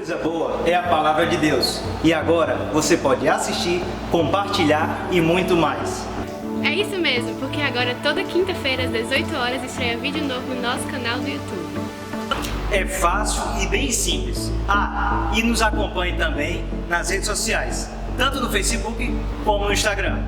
coisa boa é a palavra de Deus. E agora você pode assistir, compartilhar e muito mais. É isso mesmo, porque agora toda quinta-feira às 18 horas estreia vídeo novo no nosso canal do YouTube. É fácil e bem simples. E nos acompanhe também nas redes sociais, tanto no Facebook como no Instagram.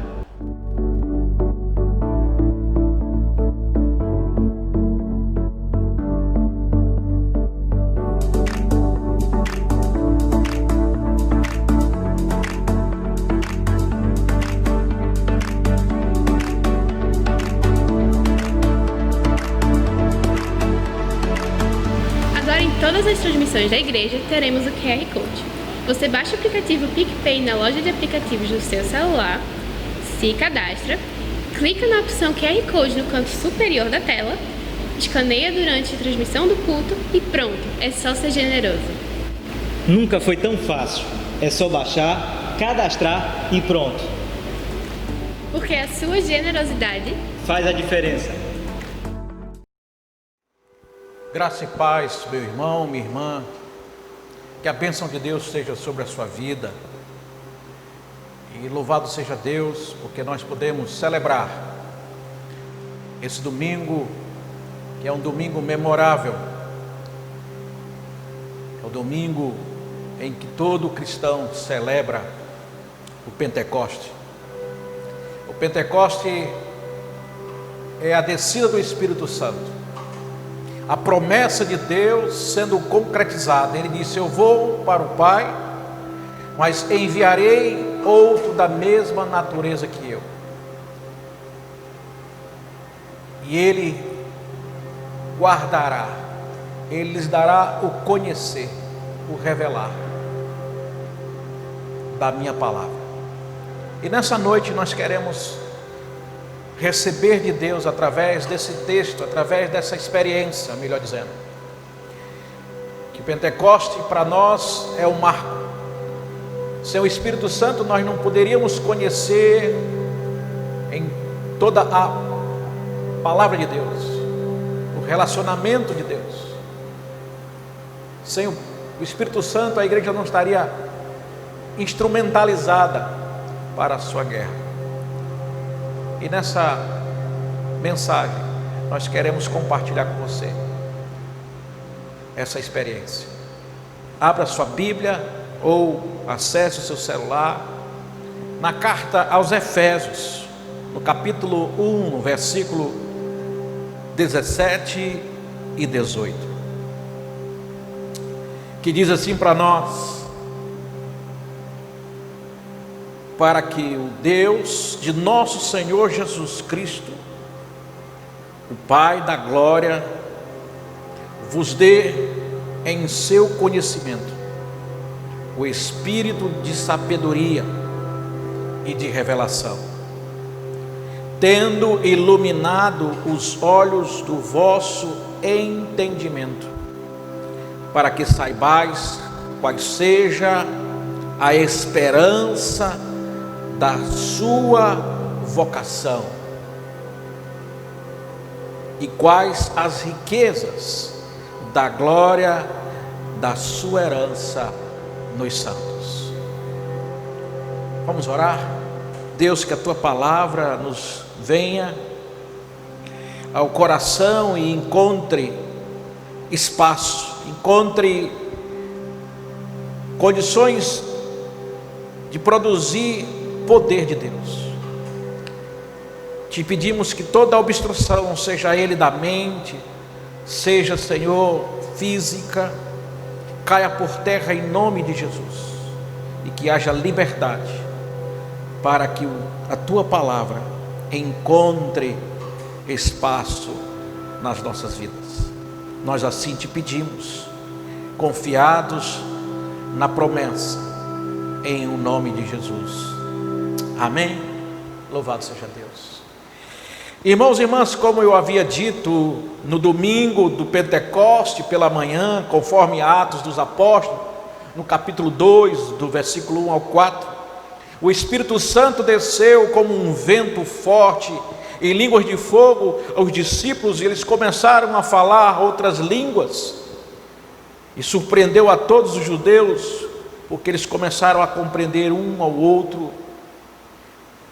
Agora em todas as transmissões da igreja teremos o QR Code. Você baixa o aplicativo PicPay na loja de aplicativos do seu celular, se cadastra, clica na opção QR Code no canto superior da tela, escaneia durante a transmissão do culto e pronto, é só ser generoso. Nunca foi tão fácil. É só baixar, cadastrar e pronto. Porque a sua generosidade Faz a diferença. Graça e paz, meu irmão, minha irmã, que a bênção de Deus esteja sobre a sua vida, e louvado seja Deus, porque nós podemos celebrar esse domingo, que é um domingo memorável, é o domingo em que todo cristão celebra o Pentecoste. O Pentecoste é a descida do Espírito Santo, a promessa de Deus sendo concretizada. Ele disse: eu vou para o Pai, mas enviarei outro da mesma natureza que eu. E Ele guardará, Ele lhes dará o conhecer, o revelar da minha palavra. E nessa noite nós queremos receber de Deus através desse texto, através dessa experiência, melhor dizendo, que Pentecoste para nós é um marco. Sem o Espírito Santo nós não poderíamos conhecer em toda a palavra de Deus, o relacionamento de Deus. Sem o Espírito Santo a igreja não estaria instrumentalizada para a sua guerra. E nessa mensagem nós queremos compartilhar com você essa experiência. Abra sua Bíblia ou acesse o seu celular na carta aos Efésios, no capítulo 1, no versículo 17 e 18, que diz assim para nós: para que o Deus de nosso Senhor Jesus Cristo, o Pai da glória, vos dê em seu conhecimento o espírito de sabedoria e de revelação, tendo iluminado os olhos do vosso entendimento, para que saibais qual seja a esperança da sua vocação e quais as riquezas da glória da sua herança nos santos. Vamos orar? Deus, que a tua palavra nos venha ao coração e encontre espaço, encontre condições de produzir poder de Deus. Te pedimos que toda obstrução, seja ele da mente, seja, Senhor, física, caia por terra em nome de Jesus, e que haja liberdade para que a tua palavra encontre espaço nas nossas vidas. Nós assim te pedimos, confiados na promessa, em o nome de Jesus. Amém? Louvado seja Deus. Irmãos e irmãs, como eu havia dito no domingo do Pentecoste pela manhã, conforme Atos dos Apóstolos, no capítulo 2, do versículo 1 ao 4, o Espírito Santo desceu como um vento forte, em línguas de fogo, aos discípulos, e eles começaram a falar outras línguas, e surpreendeu a todos os judeus, porque eles começaram a compreender um ao outro.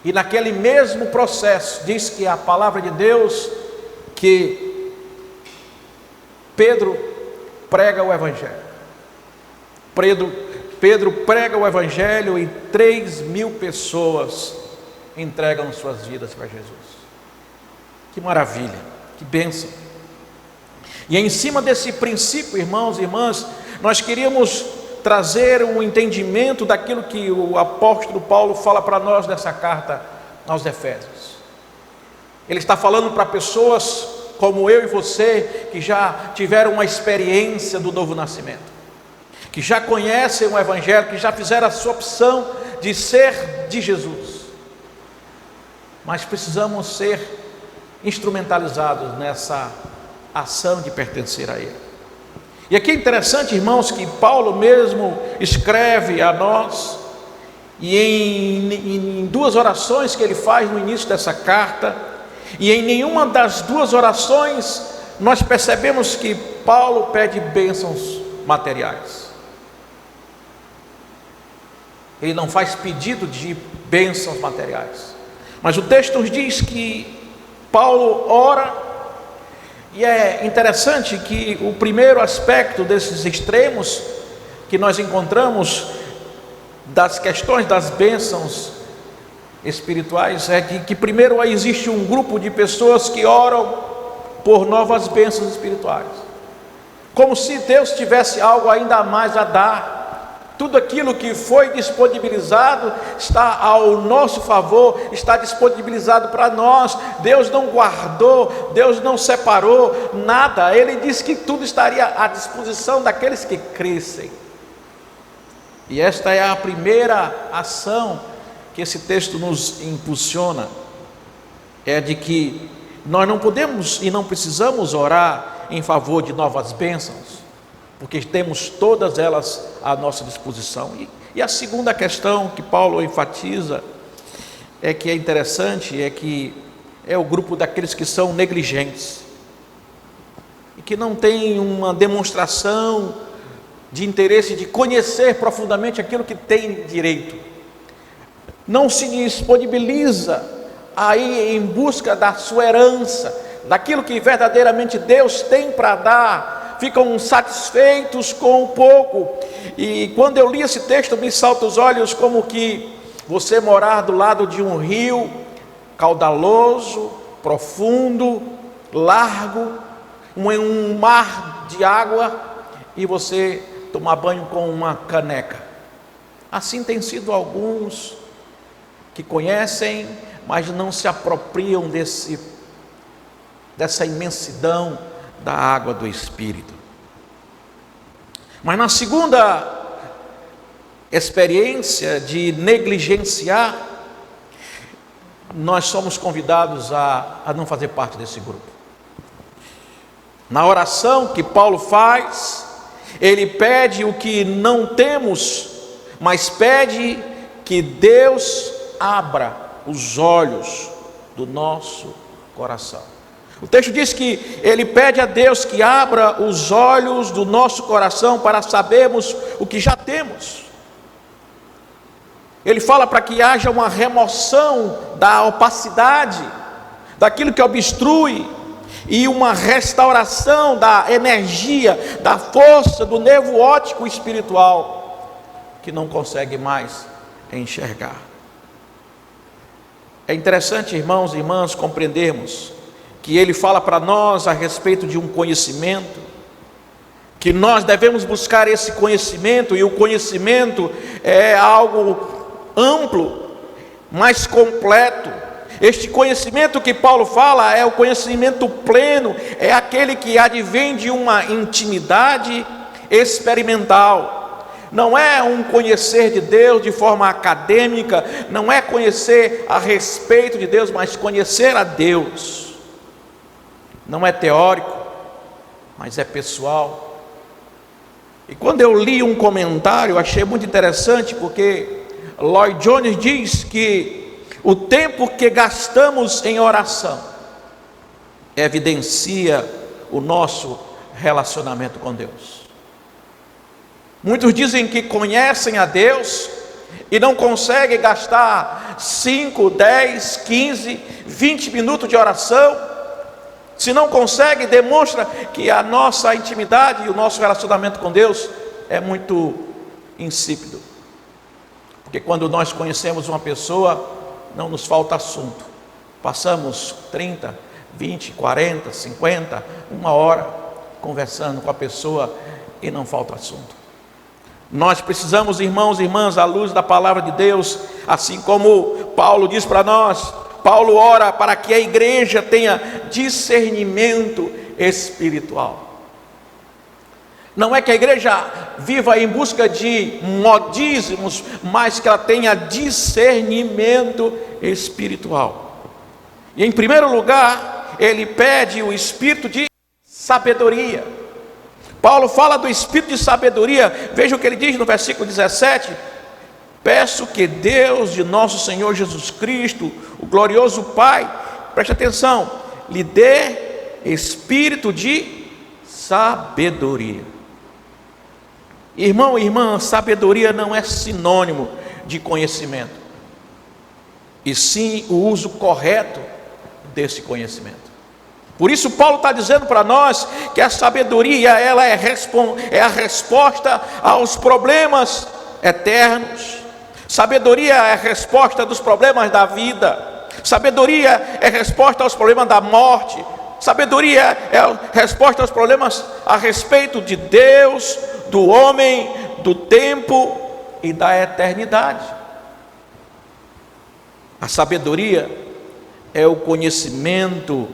E naquele mesmo processo, diz que a palavra de Deus, que Pedro prega o Evangelho. Pedro prega o Evangelho e 3.000 pessoas entregam suas vidas para Jesus. Que maravilha, que bênção. E em cima desse princípio, irmãos e irmãs, nós queríamos trazer um entendimento daquilo que o apóstolo Paulo fala para nós nessa carta aos Efésios. Ele está falando para pessoas como eu e você, que já tiveram uma experiência do novo nascimento, que já conhecem o Evangelho, que já fizeram a sua opção de ser de Jesus, mas precisamos ser instrumentalizados nessa ação de pertencer a Ele. E aqui é interessante, irmãos, que Paulo mesmo escreve a nós, e em duas orações que ele faz no início dessa carta, e em nenhuma das duas orações nós percebemos que Paulo pede bênçãos materiais. Ele não faz pedido de bênçãos materiais, mas o texto nos diz que Paulo ora. E é interessante que o primeiro aspecto desses extremos que nós encontramos das questões das bênçãos espirituais é que primeiro existe um grupo de pessoas que oram por novas bênçãos espirituais, como se Deus tivesse algo ainda mais a dar. Tudo aquilo que foi disponibilizado está ao nosso favor, está disponibilizado para nós. Deus não guardou, Deus não separou nada. Ele disse que tudo estaria à disposição daqueles que crescem. E esta é a primeira ação que esse texto nos impulsiona, é de que nós não podemos e não precisamos orar em favor de novas bênçãos, porque temos todas elas à nossa disposição. E a segunda questão que Paulo enfatiza, é que é interessante, é que é o grupo daqueles que são negligentes, e que não tem uma demonstração de interesse de conhecer profundamente aquilo que tem direito, não se disponibiliza a ir em busca da sua herança, daquilo que verdadeiramente Deus tem para dar, ficam satisfeitos com o pouco. E quando eu li esse texto, me salta aos olhos como que você morar do lado de um rio caudaloso, profundo, largo, um mar de água, e você tomar banho com uma caneca. Assim tem sido alguns que conhecem, mas não se apropriam dessa imensidão da água do Espírito. Mas na segunda experiência de negligenciar, nós somos convidados a não fazer parte desse grupo. Na oração que Paulo faz, ele pede o que não temos, mas pede que Deus abra os olhos do nosso coração. O texto diz que ele pede a Deus que abra os olhos do nosso coração para sabermos o que já temos. Ele fala para que haja uma remoção da opacidade, daquilo que obstrui, e uma restauração da energia, da força, do nervo óptico espiritual, que não consegue mais enxergar. É interessante, irmãos e irmãs, compreendermos que ele fala para nós a respeito de um conhecimento, que nós devemos buscar esse conhecimento, e o conhecimento é algo amplo, mais completo. Este conhecimento que Paulo fala é o conhecimento pleno, é aquele que advém de uma intimidade experimental. Não é um conhecer de Deus de forma acadêmica, não é conhecer a respeito de Deus, mas conhecer a Deus. Não é teórico, mas é pessoal. E quando eu li um comentário, achei muito interessante, porque Lloyd Jones diz que o tempo que gastamos em oração evidencia o nosso relacionamento com Deus. Muitos dizem que conhecem a Deus e não conseguem gastar 5, 10, 15, 20 minutos de oração. Se não consegue, demonstra que a nossa intimidade e o nosso relacionamento com Deus é muito insípido. Porque quando nós conhecemos uma pessoa, não nos falta assunto. Passamos 30, 20, 40, 50, uma hora conversando com a pessoa e não falta assunto. Nós precisamos, irmãos e irmãs, à luz da palavra de Deus, assim como Paulo diz para nós, Paulo ora para que a igreja tenha discernimento espiritual. Não é que a igreja viva em busca de modismos, mas que ela tenha discernimento espiritual. E em primeiro lugar, ele pede o espírito de sabedoria. Paulo fala do espírito de sabedoria. Veja o que ele diz no versículo 17: peço que Deus de nosso Senhor Jesus Cristo, o glorioso Pai, preste atenção, lhe dê espírito de sabedoria. Irmão e irmã, sabedoria não é sinônimo de conhecimento, e sim o uso correto desse conhecimento. Por isso Paulo está dizendo para nós que a sabedoria ela é a resposta aos problemas eternos. Sabedoria é a resposta dos problemas da vida. Sabedoria é resposta aos problemas da morte. Sabedoria é a resposta aos problemas a respeito de Deus, do homem, do tempo e da eternidade. A sabedoria é o conhecimento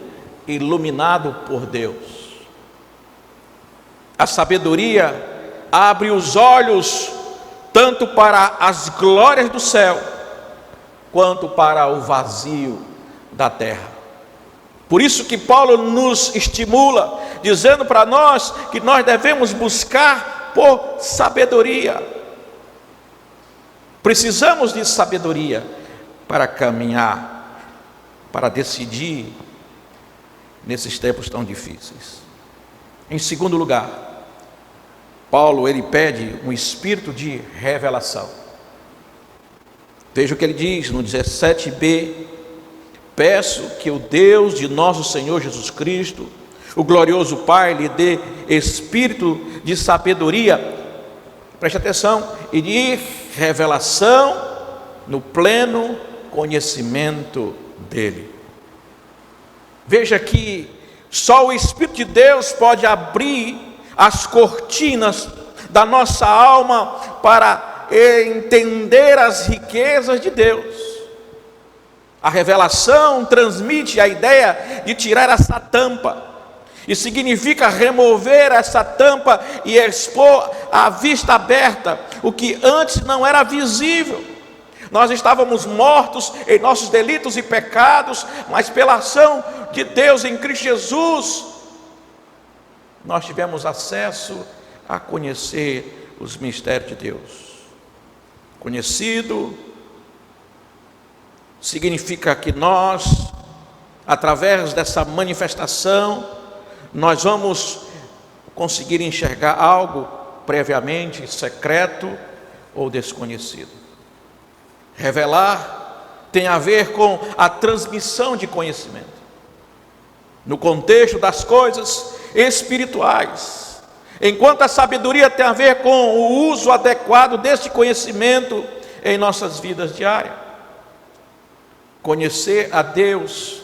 iluminado por Deus. A sabedoria abre os olhos tanto para as glórias do céu quanto para o vazio da terra. Por isso que Paulo nos estimula, dizendo para nós que nós devemos buscar por sabedoria. Precisamos de sabedoria para caminhar, para decidir nesses tempos tão difíceis. Em segundo lugar, Paulo ele pede um espírito de revelação. Veja o que ele diz no 17b: peço que o Deus de nosso Senhor Jesus Cristo, o glorioso Pai, lhe dê espírito de sabedoria, preste atenção, e de revelação no pleno conhecimento dele. Veja que só o Espírito de Deus pode abrir as cortinas da nossa alma para entender as riquezas de Deus. A revelação transmite a ideia de tirar essa tampa, e significa remover essa tampa e expor à vista aberta o que antes não era visível. Nós estávamos mortos em nossos delitos e pecados, mas pela ação de Deus em Cristo Jesus, nós tivemos acesso a conhecer os mistérios de Deus. Conhecido significa que nós, através dessa manifestação, nós vamos conseguir enxergar algo previamente secreto ou desconhecido. Revelar tem a ver com a transmissão de conhecimento, no contexto das coisas espirituais, enquanto a sabedoria tem a ver com o uso adequado deste conhecimento em nossas vidas diárias. Conhecer a Deus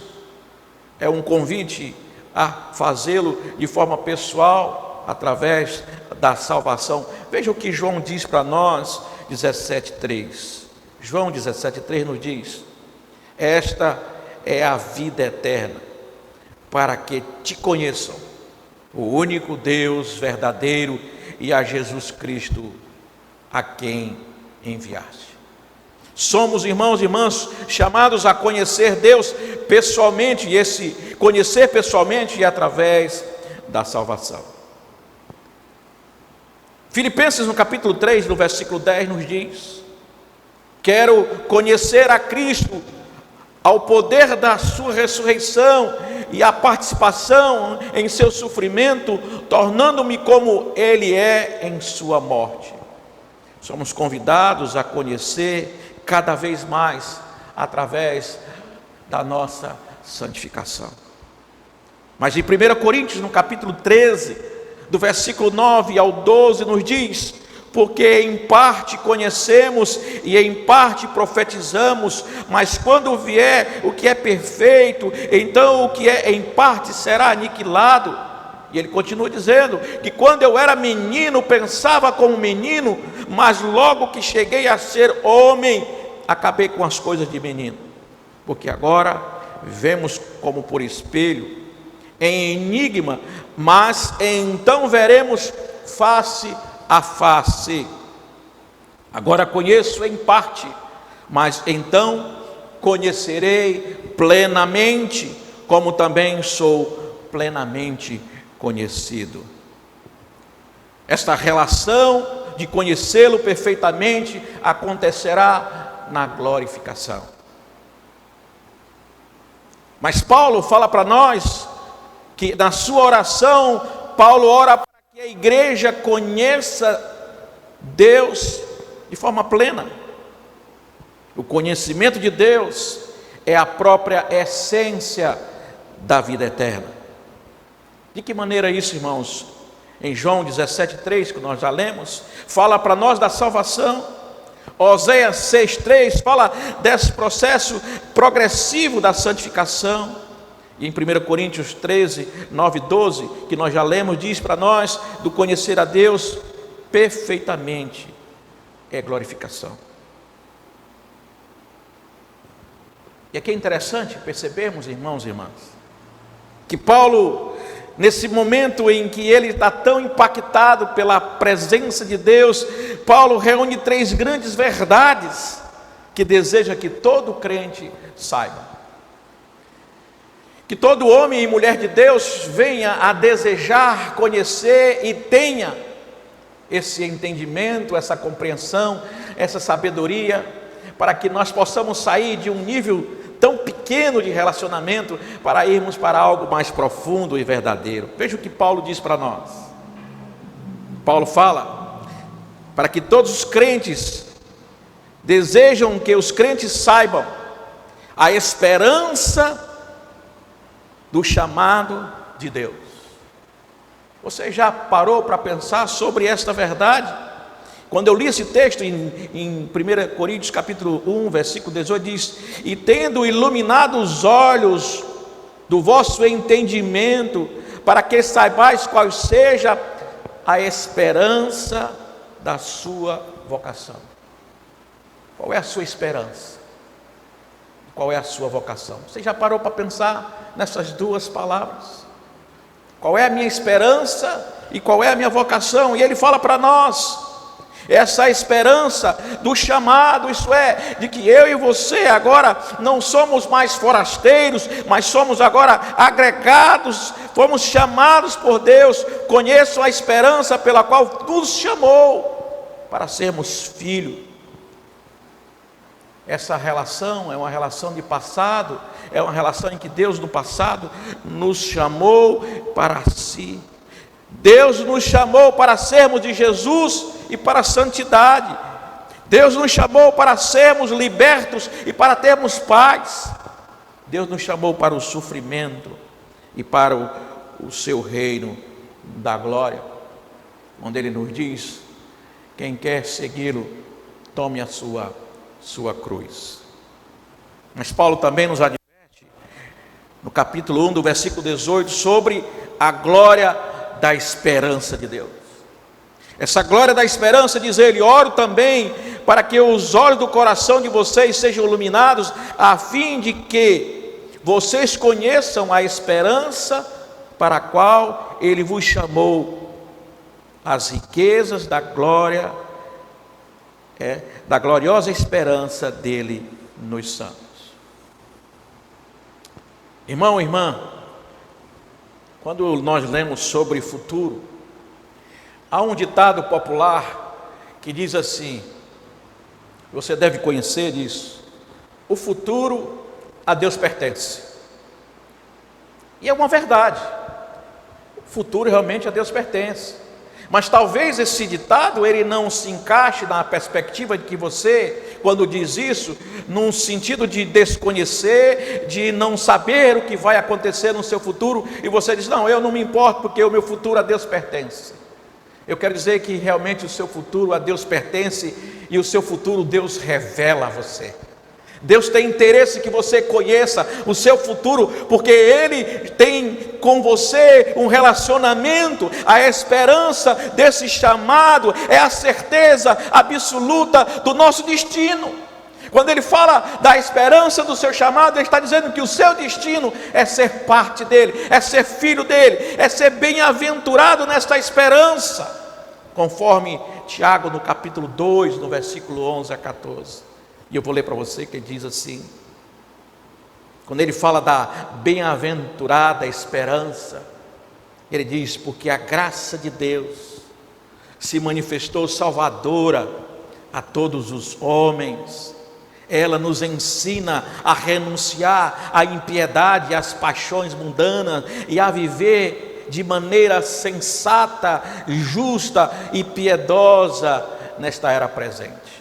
é um convite a fazê-lo de forma pessoal, através da salvação. Veja o que João diz para nós, 17:3. João 17:3 nos diz: esta é a vida eterna, para que te conheçam, o único Deus verdadeiro, e a Jesus Cristo, a quem enviaste. Somos, irmãos e irmãs, chamados a conhecer Deus pessoalmente, e esse conhecer pessoalmente é através da salvação. Filipenses no capítulo 3, no versículo 10 nos diz: quero conhecer a Cristo, ao poder da sua ressurreição, e a participação em seu sofrimento, tornando-me como Ele é em sua morte. Somos convidados a conhecer cada vez mais através da nossa santificação. Mas em 1 Coríntios, no capítulo 13, do versículo 9 ao 12, nos diz: porque em parte conhecemos e em parte profetizamos, mas quando vier o que é perfeito, então o que é em parte será aniquilado. E ele continua dizendo que quando eu era menino, pensava como menino, mas logo que cheguei a ser homem, acabei com as coisas de menino. Porque agora vemos como por espelho, em enigma, mas então veremos face a face. Agora conheço em parte, mas então conhecerei plenamente, como também sou plenamente conhecido. Esta relação de conhecê-lo perfeitamente acontecerá na glorificação. Mas Paulo fala para nós que na sua oração, Paulo ora para que a igreja conheça Deus de forma plena. O conhecimento de Deus é a própria essência da vida eterna. De que maneira isso, irmãos? Em João 17,3, que nós já lemos, fala para nós da salvação. Oséias 6,3 fala desse processo progressivo da santificação. E em 1 Coríntios 13, 9 e 12, que nós já lemos, diz para nós do conhecer a Deus perfeitamente é glorificação. E aqui é interessante percebermos, irmãos e irmãs, que Paulo, nesse momento em que ele está tão impactado pela presença de Deus, Paulo reúne 3 grandes verdades que deseja que todo crente saiba. Que todo homem e mulher de Deus venha a desejar conhecer e tenha esse entendimento, essa compreensão, essa sabedoria, para que nós possamos sair de um nível tão pequeno de relacionamento para irmos para algo mais profundo e verdadeiro. Veja o que Paulo diz para nós. Paulo fala para que todos os crentes desejam que os crentes saibam a esperança do chamado de Deus. Você já parou para pensar sobre esta verdade? Quando eu li esse texto em 1 Coríntios capítulo 1, versículo 18, diz: e tendo iluminado os olhos do vosso entendimento, para que saibais qual seja a esperança da sua vocação. Qual é a sua esperança? Qual é a sua vocação? Você já parou para pensar nessas duas palavras? Qual é a minha esperança e qual é a minha vocação? E ele fala para nós essa esperança do chamado, isso é, de que eu e você agora não somos mais forasteiros, mas somos agora agregados, fomos chamados por Deus. Conheço a esperança pela qual nos chamou para sermos filhos. Essa relação é uma relação de passado, é uma relação em que Deus no passado nos chamou para si. Deus nos chamou para sermos de Jesus e para a santidade. Deus nos chamou para sermos libertos e para termos paz. Deus nos chamou para o sofrimento e para o seu reino da glória, onde Ele nos diz: quem quer segui-lo, tome a sua cruz. Mas Paulo também nos adverte, no capítulo 1, do versículo 18, sobre a glória da esperança de Deus. Essa glória da esperança, diz ele: oro também para que os olhos do coração de vocês sejam iluminados, a fim de que vocês conheçam a esperança para a qual Ele vos chamou, as riquezas da glória, da gloriosa esperança dele nos santos. Irmão, irmã, quando nós lemos sobre futuro, há um ditado popular que diz assim, você deve conhecer isso: o futuro a Deus pertence. E é uma verdade. O futuro realmente a Deus pertence. Mas talvez esse ditado ele não se encaixe na perspectiva de que você, quando diz isso, num sentido de desconhecer, de não saber o que vai acontecer no seu futuro, e você diz, não, eu não me importo porque o meu futuro a Deus pertence. Eu quero dizer que realmente o seu futuro a Deus pertence, e o seu futuro Deus revela a você. Deus tem interesse que você conheça o seu futuro, porque Ele tem com você um relacionamento. A esperança desse chamado é a certeza absoluta do nosso destino. Quando Ele fala da esperança do seu chamado, Ele está dizendo que o seu destino é ser parte dEle, é ser filho dEle, é ser bem-aventurado nesta esperança, conforme Tiago no capítulo 2, no versículo 11 a 14. E eu vou ler para você que ele diz assim, quando ele fala da bem-aventurada esperança, ele diz, porque a graça de Deus se manifestou salvadora a todos os homens, ela nos ensina a renunciar à impiedade e às paixões mundanas e a viver de maneira sensata, justa e piedosa nesta era presente.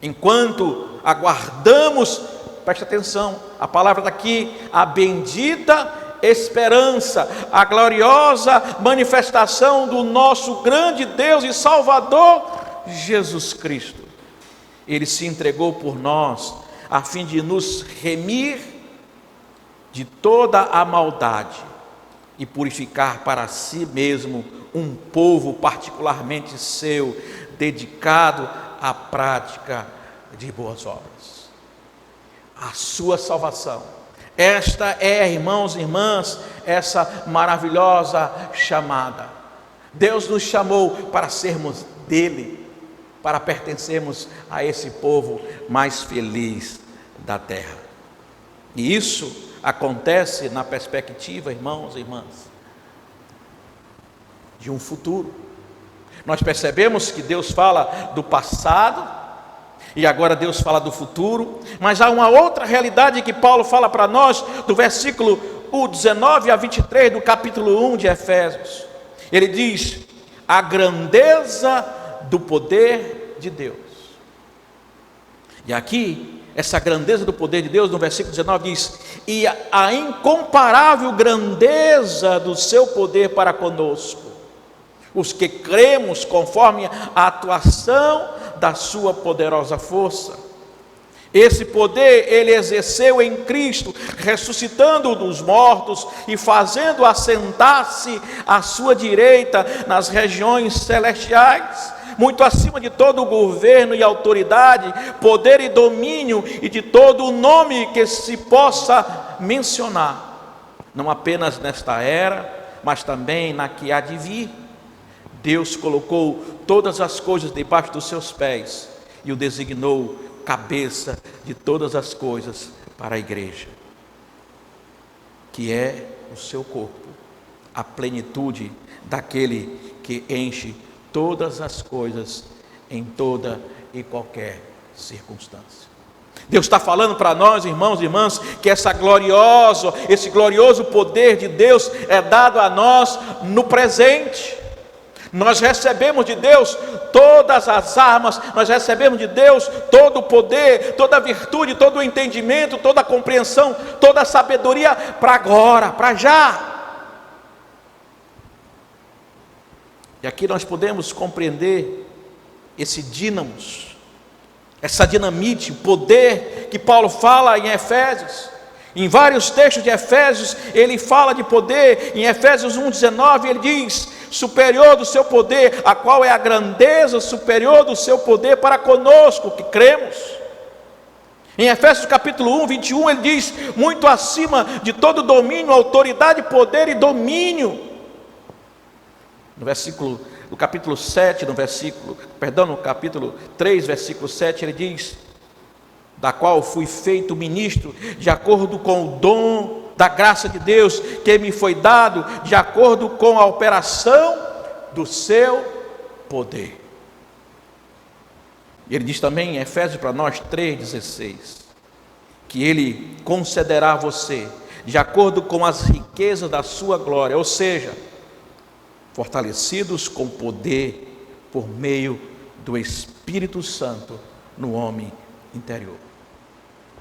Enquanto aguardamos, preste atenção, a palavra daqui, a bendita esperança, a gloriosa manifestação do nosso grande Deus e Salvador, Jesus Cristo. Ele se entregou por nós, a fim de nos remir de toda a maldade e purificar para si mesmo um povo particularmente seu, dedicado à prática de boas obras. A sua salvação. Esta é, irmãos e irmãs, essa maravilhosa chamada. Deus nos chamou para sermos dele, para pertencermos a esse povo mais feliz da terra. E isso acontece na perspectiva, irmãos e irmãs, de um futuro. Nós percebemos que Deus fala do passado e agora Deus fala do futuro, mas há uma outra realidade que Paulo fala para nós do versículo 19 a 23 do capítulo 1 de Efésios. Ele diz: a grandeza do poder de Deus. E aqui, essa grandeza do poder de Deus, no versículo 19 diz: e a incomparável grandeza do seu poder para conosco, os que cremos conforme a atuação da sua poderosa força. Esse poder ele exerceu em Cristo, ressuscitando-o dos mortos e fazendo assentar-se à sua direita nas regiões celestiais, muito acima de todo o governo e autoridade, poder e domínio e de todo o nome que se possa mencionar, não apenas nesta era, mas também na que há de vir. Deus colocou todas as coisas debaixo dos seus pés e o designou cabeça de todas as coisas para a igreja, que é o seu corpo, a plenitude daquele que enche todas as coisas em toda e qualquer circunstância. Deus está falando para nós, irmãos e irmãs, que esse glorioso poder de Deus é dado a nós no presente. Nós recebemos de Deus todas as armas, nós recebemos de Deus todo o poder, toda a virtude, todo o entendimento, toda a compreensão, toda a sabedoria para agora, para já. E aqui nós podemos compreender esse dínamos, essa dinamite, o poder que Paulo fala em Efésios. Em vários textos de Efésios, ele fala de poder. Em Efésios 1,19, ele diz: superior do seu poder, a qual é a grandeza superior do seu poder para conosco, que cremos. Em Efésios capítulo 1, 21, ele diz: muito acima de todo domínio, autoridade, poder e domínio. No capítulo 3, versículo 7, ele diz: da qual fui feito ministro, de acordo com o dom da graça de Deus, que me foi dado, de acordo com a operação do seu poder. E ele diz também em Efésios para nós 3,16, que ele concederá a você, de acordo com as riquezas da sua glória, ou seja, fortalecidos com poder por meio do Espírito Santo no homem interior.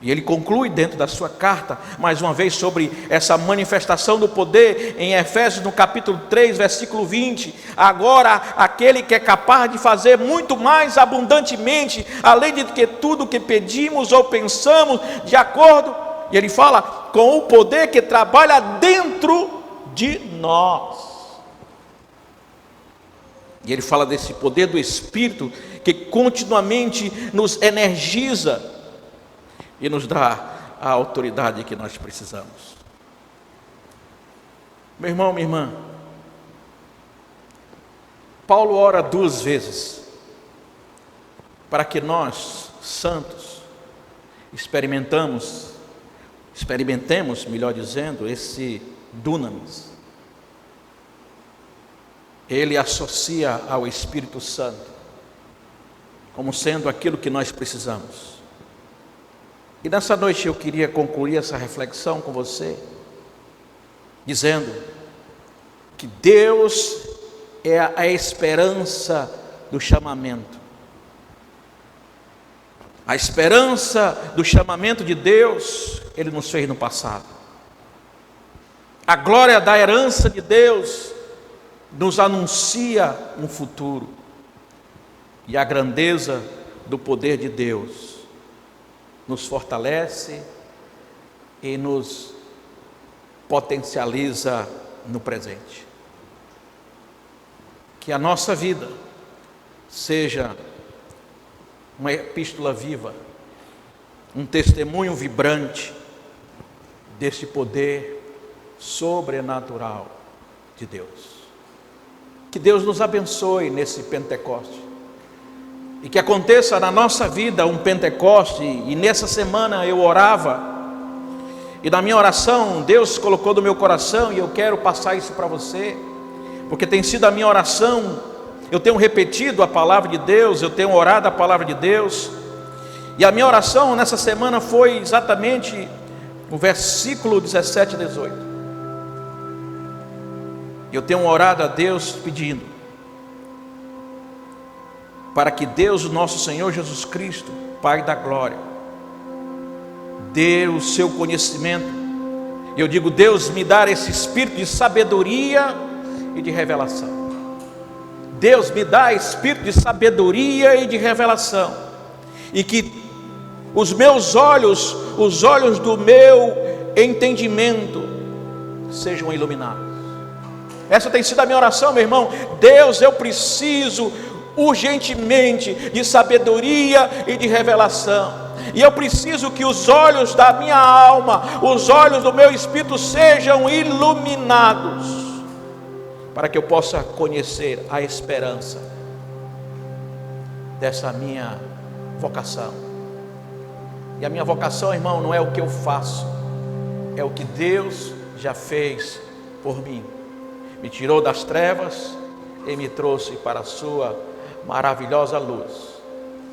E ele conclui dentro da sua carta, mais uma vez, sobre essa manifestação do poder, em Efésios, no capítulo 3, versículo 20. Agora, aquele que é capaz de fazer muito mais abundantemente, além de que tudo que pedimos ou pensamos, de acordo, e ele fala, com o poder que trabalha dentro de nós. E ele fala desse poder do Espírito, que continuamente nos energiza, e nos dá a autoridade que nós precisamos. Meu irmão, minha irmã, Paulo ora 2 vezes para que nós, santos, experimentemos, melhor dizendo, esse dunamis. Ele associa ao Espírito Santo como sendo aquilo que nós precisamos. E nessa noite eu queria concluir essa reflexão com você, dizendo que Deus é a esperança do chamamento. A esperança do chamamento de Deus, Ele nos fez no passado. A glória da herança de Deus nos anuncia um futuro. E a grandeza do poder de Deus nos fortalece e nos potencializa no presente. Que a nossa vida seja uma epístola viva, um testemunho vibrante deste poder sobrenatural de Deus. Que Deus nos abençoe nesse Pentecoste. E que aconteça na nossa vida um Pentecoste. E nessa semana eu orava, e na minha oração Deus colocou no meu coração, e eu quero passar isso para você, porque tem sido a minha oração. Eu tenho repetido a palavra de Deus, eu tenho orado a palavra de Deus, e a minha oração nessa semana foi exatamente o versículo 17 e 18. Eu tenho orado a Deus pedindo para que Deus, o nosso Senhor Jesus Cristo, Pai da glória, dê o seu conhecimento. Eu digo, Deus, me dá esse espírito de sabedoria e de revelação. Deus, me dá espírito de sabedoria e de revelação, e que os meus olhos, os olhos do meu entendimento, sejam iluminados. Essa tem sido a minha oração, meu irmão. Deus, eu preciso urgentemente de sabedoria e de revelação, e eu preciso que os olhos da minha alma, os olhos do meu espírito sejam iluminados, para que eu possa conhecer a esperança dessa minha vocação. E a minha vocação, irmão, não é o que eu faço, é o que Deus já fez por mim. Me tirou das trevas e me trouxe para a sua maravilhosa luz,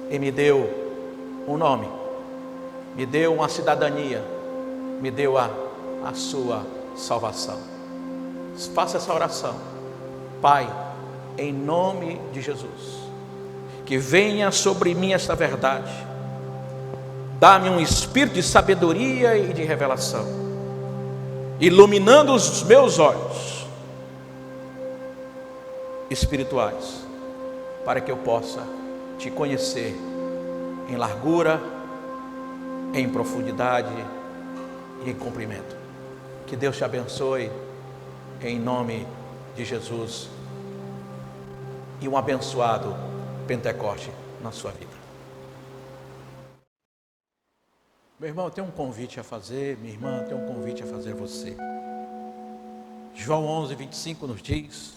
e me deu um nome, me deu uma cidadania, me deu a sua salvação. Faça essa oração. Pai, em nome de Jesus, que venha sobre mim esta verdade. Dá-me um espírito de sabedoria e de revelação, iluminando os meus olhos espirituais, para que eu possa te conhecer em largura, em profundidade e em comprimento. Que Deus te abençoe em nome de Jesus, e um abençoado Pentecoste na sua vida. Meu irmão, eu tenho um convite a fazer, minha irmã, eu tenho um convite a fazer a você. João 11:25 nos diz: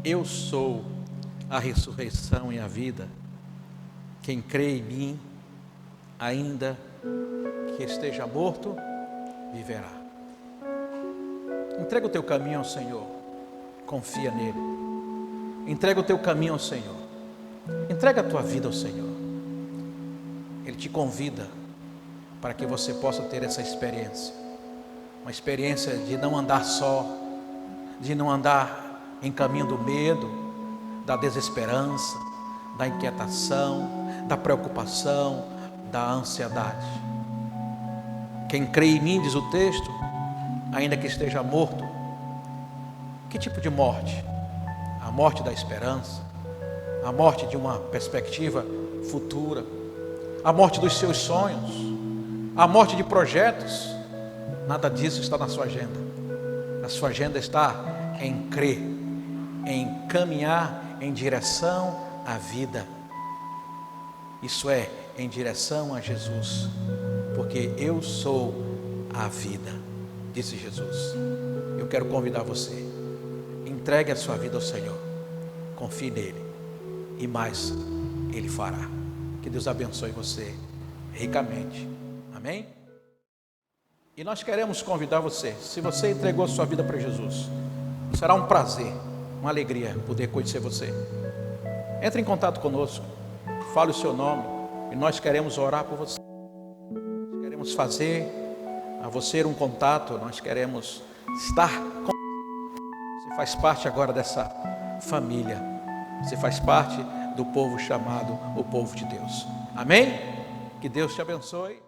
eu sou a ressurreição e a vida. Quem crê em mim, ainda que esteja morto, viverá. Entrega o teu caminho ao Senhor, confia nele. Entrega o teu caminho ao Senhor, entrega a tua vida ao Senhor. Ele te convida para que você possa ter essa experiência. uma experiência de não andar só, de não andar em caminho do medo, da desesperança, da inquietação, da preocupação, da ansiedade. Quem crê em mim, diz o texto, ainda que esteja morto. Que tipo de morte? A morte da esperança, a morte de uma perspectiva futura, a morte dos seus sonhos, a morte de projetos. Nada disso está na sua agenda. A sua agenda está em crer, em caminhar em direção à vida. Isso é, em direção a Jesus, porque eu sou a vida, disse Jesus. Eu quero convidar você, entregue a sua vida ao Senhor, confie nele e mais Ele fará. Que Deus abençoe você ricamente, amém? E nós queremos convidar você, se você entregou a sua vida para Jesus, será um prazer, uma alegria poder conhecer você. Entre em contato conosco, fale o seu nome e nós queremos orar por você. Queremos fazer a você um contato, nós queremos estar com você. Você faz parte agora dessa família, você faz parte do povo chamado o povo de Deus, amém? Que Deus te abençoe.